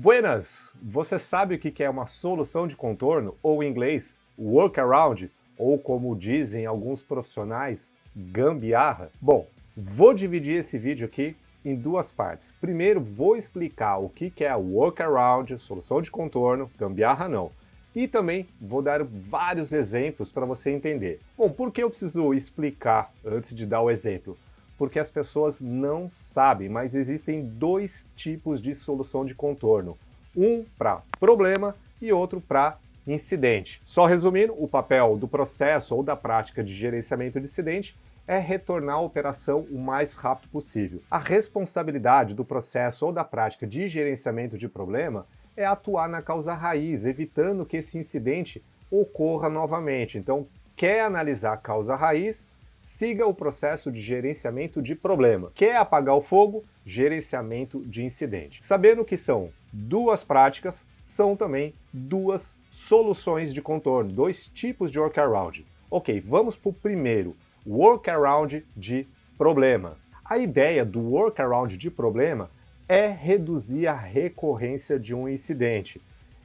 Buenas! Você sabe o que é uma solução de contorno, ou em inglês, workaround, ou como dizem alguns profissionais, gambiarra? Bom, vou dividir esse vídeo aqui em duas partes. Primeiro, vou explicar o que é a workaround, solução de contorno, gambiarra não. E também vou dar vários exemplos para você entender. Bom, por que eu preciso explicar antes de dar o exemplo? Porque as pessoas não sabem, mas existem dois tipos de solução de contorno. Um para problema e outro para incidente. Só resumindo, o papel do processo ou da prática de gerenciamento de incidente é retornar a operação o mais rápido possível. A responsabilidade do processo ou da prática de gerenciamento de problema é atuar na causa raiz, evitando que esse incidente ocorra novamente. Então, quer analisar a causa raiz? Siga o processo de gerenciamento de problema. Quer apagar o fogo? Gerenciamento de incidente. Sabendo que são duas práticas, são também duas soluções de contorno, dois tipos de workaround. Ok, vamos para o primeiro, workaround de problema. A ideia do workaround de problema é reduzir a recorrência de um incidente.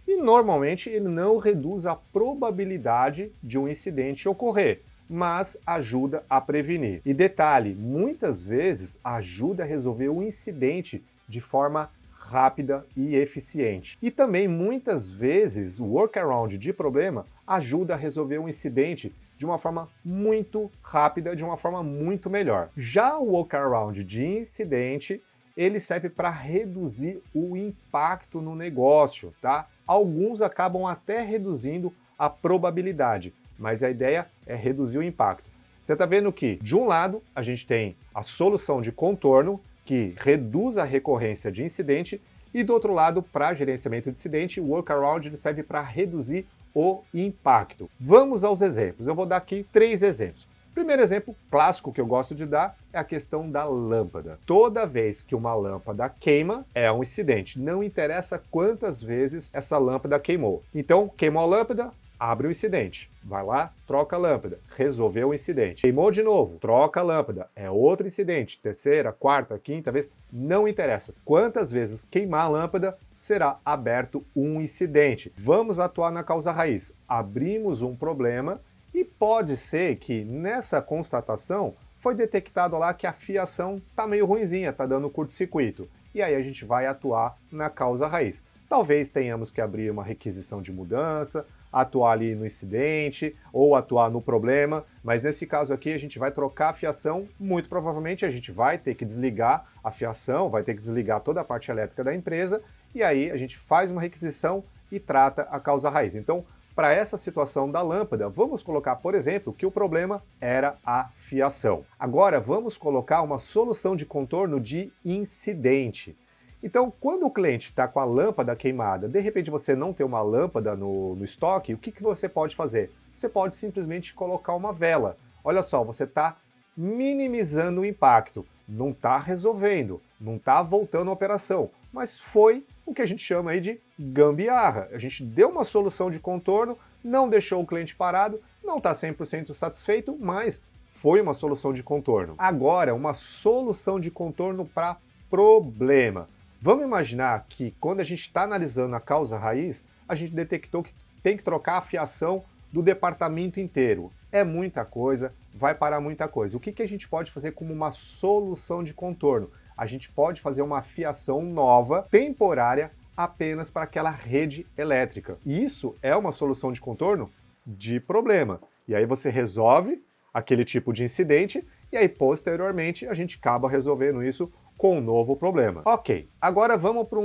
E normalmente ele não reduz a probabilidade de um incidente ocorrer, mas ajuda a prevenir. E detalhe, muitas vezes ajuda a resolver o incidente de forma rápida e eficiente. E também muitas vezes o workaround de problema ajuda a resolver um incidente de uma forma muito rápida, de uma forma muito melhor. Já o workaround de incidente, ele serve para reduzir o impacto no negócio, tá? Alguns acabam até reduzindo a probabilidade, mas a ideia é reduzir o impacto. Você está vendo que, de um lado, a gente tem a solução de contorno, que reduz a recorrência de incidente, e do outro lado, para gerenciamento de incidente, o workaround serve para reduzir o impacto. Vamos aos exemplos. Eu vou dar aqui 3 exemplos. Primeiro exemplo clássico que eu gosto de dar é a questão da lâmpada. Toda vez que uma lâmpada queima, é um incidente. Não interessa quantas vezes essa lâmpada queimou. Então, queimou a lâmpada, abre o incidente. Vai lá, troca a lâmpada. Resolveu o incidente. Queimou de novo, troca a lâmpada. É outro incidente. Terceira, quarta, quinta vez, não interessa. Quantas vezes queimar a lâmpada, será aberto um incidente. Vamos atuar na causa raiz. Abrimos um problema e pode ser que nessa constatação foi detectado lá que a fiação está meio ruinzinha, está dando curto-circuito. E aí a gente vai atuar na causa raiz. Talvez tenhamos que abrir uma requisição de mudança, atuar ali no incidente ou atuar no problema, mas nesse caso aqui a gente vai trocar a fiação, muito provavelmente a gente vai ter que desligar a fiação, vai ter que desligar toda a parte elétrica da empresa e aí a gente faz uma requisição e trata a causa raiz. Então, para essa situação da lâmpada, vamos colocar, por exemplo, que o problema era a fiação. Agora vamos colocar uma solução de contorno de incidente. Então, quando o cliente está com a lâmpada queimada, de repente você não tem uma lâmpada no estoque, o que você pode fazer? Você pode simplesmente colocar uma vela. Olha só, você está minimizando o impacto. Não está resolvendo, não está voltando a operação, mas foi o que a gente chama aí de gambiarra. A gente deu uma solução de contorno, não deixou o cliente parado, não está 100% satisfeito, mas foi uma solução de contorno. Agora, uma solução de contorno para problema. Vamos imaginar que quando a gente está analisando a causa raiz, a gente detectou que tem que trocar a fiação do departamento inteiro. É muita coisa, vai parar muita coisa. O que a gente pode fazer como uma solução de contorno? A gente pode fazer uma fiação nova, temporária, apenas para aquela rede elétrica. E isso é uma solução de contorno de problema. E aí você resolve aquele tipo de incidente e aí posteriormente a gente acaba resolvendo isso com um novo problema. Ok, agora vamos para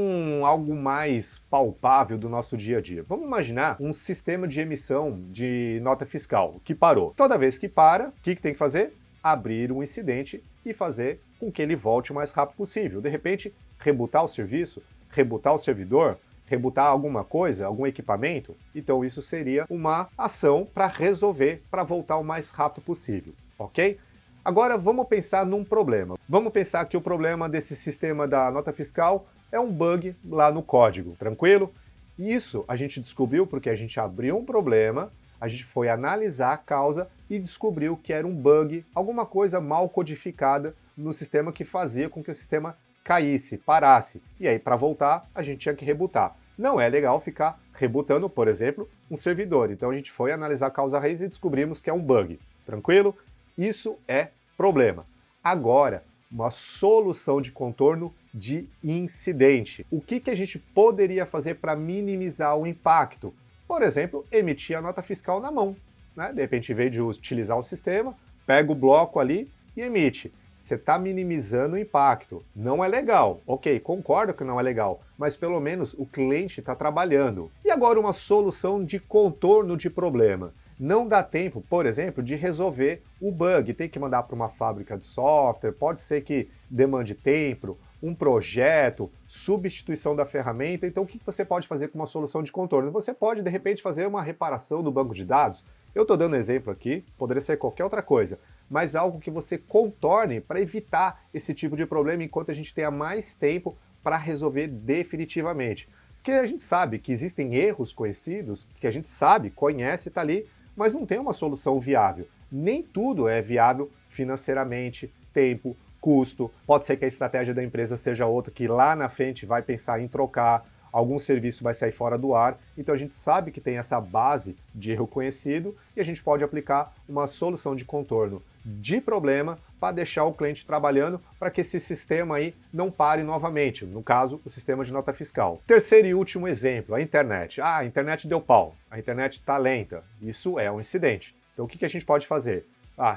algo mais palpável do nosso dia a dia. Vamos imaginar um sistema de emissão de nota fiscal que parou. Toda vez que para, o que tem que fazer? Abrir um incidente e fazer com que ele volte o mais rápido possível. De repente, rebutar o serviço, rebutar o servidor, rebutar alguma coisa, algum equipamento. Então isso seria uma ação para resolver, para voltar o mais rápido possível, ok? Agora vamos pensar num problema. Vamos pensar que o problema desse sistema da nota fiscal é um bug lá no código, tranquilo? Isso a gente descobriu porque a gente abriu um problema, a gente foi analisar a causa e descobriu que era um bug, alguma coisa mal codificada no sistema que fazia com que o sistema caísse, parasse, e aí para voltar a gente tinha que rebootar. Não é legal ficar rebootando, por exemplo, um servidor. Então a gente foi analisar a causa raiz e descobrimos que é um bug. Tranquilo? Isso é problema. Agora, uma solução de contorno de incidente. O que a gente poderia fazer para minimizar o impacto? Por exemplo, emitir a nota fiscal na mão, né? De repente, em vez de utilizar o sistema, pega o bloco ali e emite. Você está minimizando o impacto. Não é legal. Ok, concordo que não é legal, mas pelo menos o cliente está trabalhando. E agora uma solução de contorno de problema. Não dá tempo, por exemplo, de resolver o bug. Tem que mandar para uma fábrica de software, pode ser que demande tempo, um projeto, substituição da ferramenta. Então o que você pode fazer com uma solução de contorno? Você pode, de repente, fazer uma reparação do banco de dados. Eu estou dando exemplo aqui, poderia ser qualquer outra coisa, mas algo que você contorne para evitar esse tipo de problema enquanto a gente tenha mais tempo para resolver definitivamente. Porque a gente sabe que existem erros conhecidos, que a gente sabe, conhece, está ali, mas não tem uma solução viável. Nem tudo é viável financeiramente, tempo, custo. Pode ser que a estratégia da empresa seja outra, que lá na frente vai pensar em trocar, algum serviço vai sair fora do ar, então a gente sabe que tem essa base de erro conhecido e a gente pode aplicar uma solução de contorno de problema para deixar o cliente trabalhando para que esse sistema aí não pare novamente, no caso, o sistema de nota fiscal. Terceiro e último exemplo, a internet. A internet deu pau, a internet está lenta, isso é um incidente. Então o que a gente pode fazer?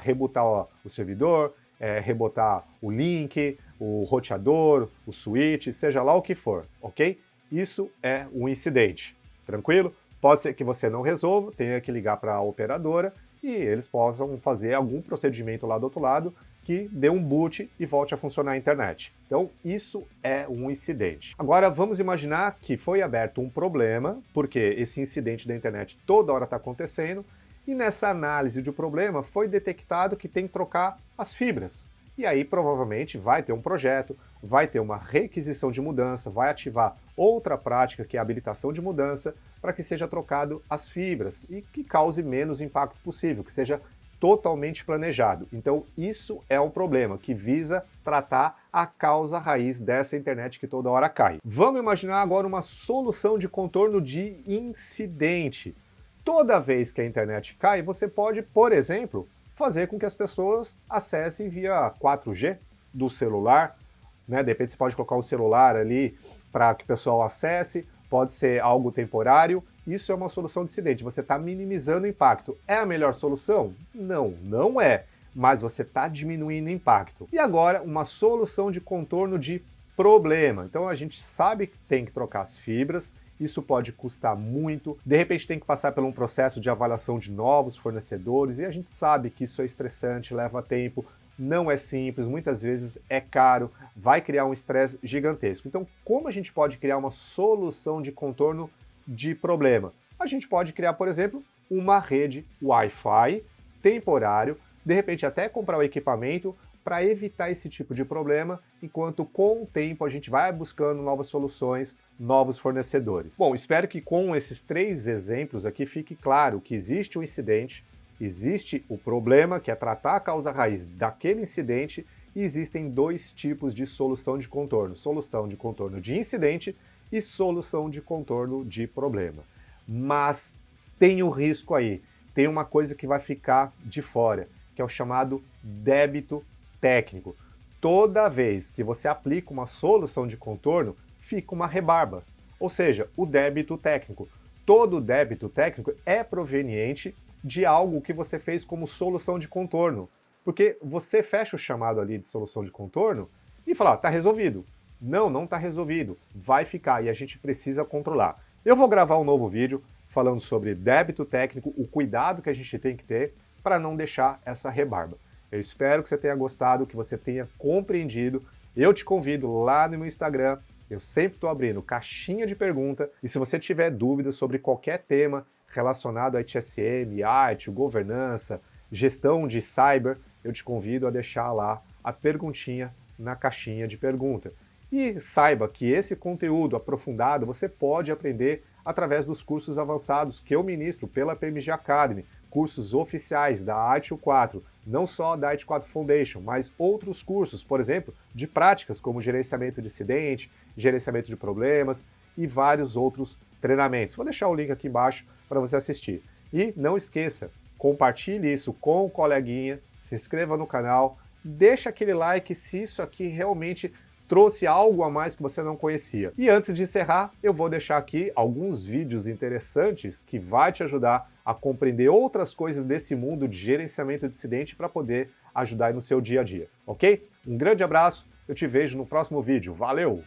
Rebootar o servidor, rebotar o link, o roteador, o switch, seja lá o que for, ok? Isso é um incidente, tranquilo? Pode ser que você não resolva, tenha que ligar para a operadora e eles possam fazer algum procedimento lá do outro lado que dê um boot e volte a funcionar a internet. Então, isso é um incidente. Agora, vamos imaginar que foi aberto um problema, porque esse incidente da internet toda hora está acontecendo, e nessa análise do problema foi detectado que tem que trocar as fibras. E aí provavelmente vai ter um projeto, vai ter uma requisição de mudança, vai ativar outra prática que é a habilitação de mudança para que seja trocado as fibras e que cause menos impacto possível, que seja totalmente planejado. Então isso é um problema que visa tratar a causa raiz dessa internet que toda hora cai. Vamos imaginar agora uma solução de contorno de incidente. Toda vez que a internet cai, você pode, por exemplo, fazer com que as pessoas acessem via 4G do celular, né? De repente você pode colocar um celular ali para que o pessoal acesse, pode ser algo temporário, isso é uma solução de incidente, você está minimizando o impacto. É a melhor solução? Não, não é, mas você está diminuindo o impacto. E agora, uma solução de contorno de problema. Então a gente sabe que tem que trocar as fibras, isso pode custar muito, de repente tem que passar por um processo de avaliação de novos fornecedores, e a gente sabe que isso é estressante, leva tempo, não é simples, muitas vezes é caro, vai criar um estresse gigantesco. Então, como a gente pode criar uma solução de contorno de problema? A gente pode criar, por exemplo, uma rede Wi-Fi temporário, de repente até comprar o equipamento para evitar esse tipo de problema, enquanto com o tempo a gente vai buscando novas soluções, novos fornecedores. Bom, espero que com esses 3 exemplos aqui fique claro que existe um incidente, existe o problema, que é tratar a causa raiz daquele incidente, e existem 2 tipos de solução de contorno de incidente e solução de contorno de problema. Mas tem o risco aí, tem uma coisa que vai ficar de fora, que é o chamado débito técnico. Toda vez que você aplica uma solução de contorno, fica uma rebarba, ou seja, o débito técnico. Todo débito técnico é proveniente de algo que você fez como solução de contorno, porque você fecha o chamado ali de solução de contorno e fala, tá resolvido. Não, não tá resolvido, vai ficar e a gente precisa controlar. Eu vou gravar um novo vídeo falando sobre débito técnico, o cuidado que a gente tem que ter para não deixar essa rebarba. Eu espero que você tenha gostado, que você tenha compreendido. Eu te convido lá no meu Instagram, eu sempre estou abrindo caixinha de pergunta, e se você tiver dúvidas sobre qualquer tema relacionado a ITSM, IT, governança, gestão de cyber, eu te convido a deixar lá a perguntinha na caixinha de pergunta. E saiba que esse conteúdo aprofundado você pode aprender através dos cursos avançados que eu ministro pela PMG Academy, cursos oficiais da ITIL 4, não só da ITIL 4 Foundation, mas outros cursos, por exemplo, de práticas como gerenciamento de incidente, gerenciamento de problemas e vários outros treinamentos. Vou deixar o link aqui embaixo para você assistir. E não esqueça, compartilhe isso com o coleguinha, se inscreva no canal, deixa aquele like se isso aqui realmente trouxe algo a mais que você não conhecia. E antes de encerrar, eu vou deixar aqui alguns vídeos interessantes que vai te ajudar a compreender outras coisas desse mundo de gerenciamento de incidente para poder ajudar aí no seu dia a dia, ok? Um grande abraço, eu te vejo no próximo vídeo. Valeu!